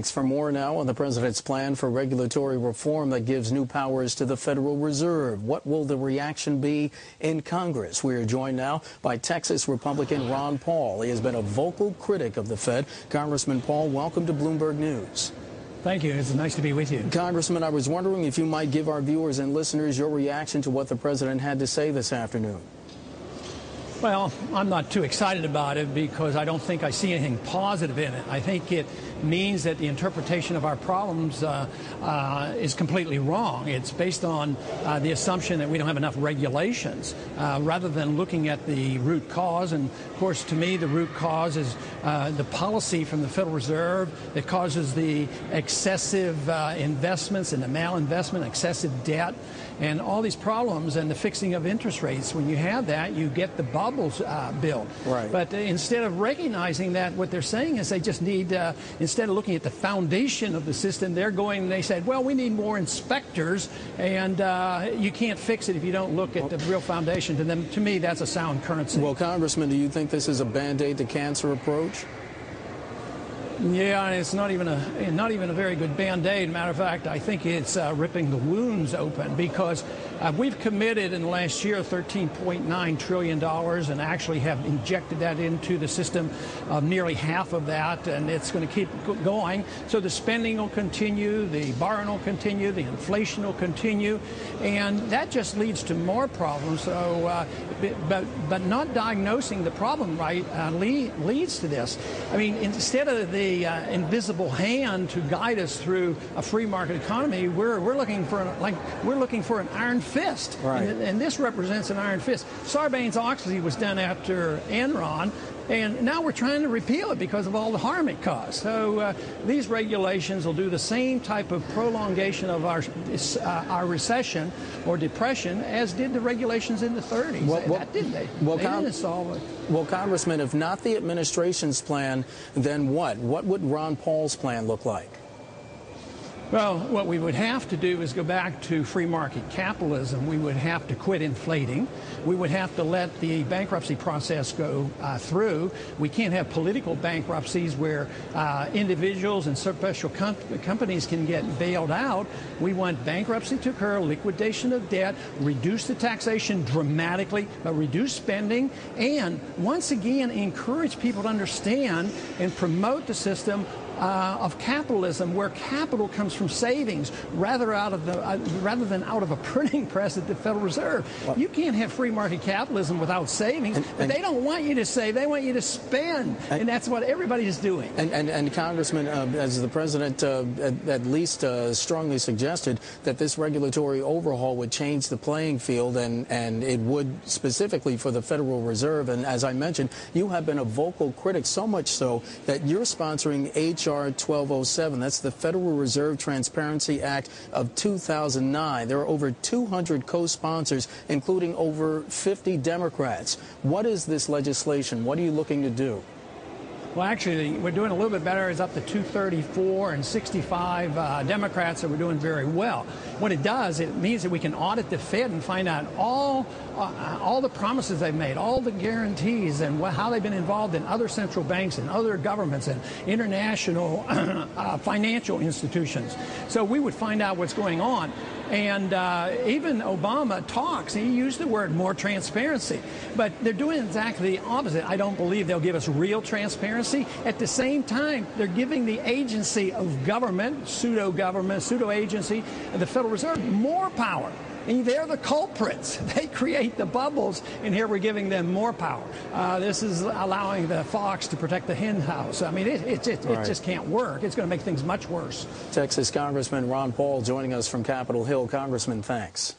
Thanks. For more now on the president's plan for regulatory reform that gives new powers to the Federal Reserve. What will the reaction be in Congress? We are joined now by Texas Republican Ron Paul. He has been a vocal critic of the Fed. Congressman Paul, welcome to Bloomberg News. Thank you. It's nice to be with you. Congressman, I was wondering if you might give our viewers and listeners your reaction to what the president had to say this afternoon. Well, I'm not too excited about it because I don't think I see anything positive in it. I think it means that the interpretation of our problems is completely wrong. It's based on the assumption that we don't have enough regulations rather than looking at the root cause. And, of course, to me, the root cause is the policy from the Federal Reserve that causes the excessive investments and the malinvestment, excessive debt, and all these problems and the fixing of interest rates. When you have that, you get the bubbles built. Right. But instead of recognizing that, what they're saying is they just need, instead of looking at the foundation of the system, they're going and they said, well, we need more inspectors, and you can't fix it if you don't look at the real foundation. To them, to me, that's a sound currency. Well, Congressman, do you think this is a Band-Aid to cancer approach? Yeah, it's not even a very good Band-Aid. Matter of fact, I think it's ripping the wounds open because we've committed in the last year $13.9 trillion and actually have injected that into the system, nearly half of that, and it's going to keep going. So the spending will continue, the borrowing will continue, the inflation will continue, and that just leads to more problems. So, but not diagnosing the problem right leads to this. I mean, instead of the invisible hand to guide us through a free market economy, we're looking for an iron fist, right. and this represents an iron fist. Sarbanes-Oxley was done after Enron, and now we're trying to repeal it because of all the harm it caused. So these regulations will do the same type of prolongation of our recession or depression as did the regulations in the 30s. They didn't solve it. Well, Congressman, if not the administration's plan, then what? What would Ron Paul's plan look like? Well, what we would have to do is go back to free market capitalism. We would have to quit inflating. We would have to let the bankruptcy process go through. We can't have political bankruptcies where individuals and special companies can get bailed out. We want bankruptcy to occur, liquidation of debt, reduce the taxation dramatically, reduce spending, and once again encourage people to understand and promote the system of capitalism, where capital comes from savings rather than out of a printing press at the Federal Reserve. Well, you can't have free market capitalism without savings. But they don't want you to save; they want you to spend, and that's what everybody is doing. And Congressman, as the president at least strongly suggested, that this regulatory overhaul would change the playing field, and it would specifically for the Federal Reserve. And as I mentioned, you have been a vocal critic, so much so that you're sponsoring H.R. 1207. That's the Federal Reserve Transparency Act of 2009. There are over 200 co-sponsors, including over 50 Democrats. What is this legislation? What are you looking to do? Well, actually, we're doing a little bit better. It's up to 234 and 65 Democrats, so we're doing very well. What it does, it means that we can audit the Fed and find out all the promises they've made, all the guarantees, and how they've been involved in other central banks and other governments and international financial institutions. So we would find out what's going on. And even Obama talks, he used the word more transparency. But they're doing exactly the opposite. I don't believe they'll give us real transparency. At the same time, they're giving the agency of government, pseudo-government, pseudo-agency, the Federal Reserve, more power. And they're the culprits. They create the bubbles, and here we're giving them more power. This is allowing the fox to protect the hen house. I mean, it just can't work. It's going to make things much worse. Texas Congressman Ron Paul joining us from Capitol Hill. Congressman, thanks.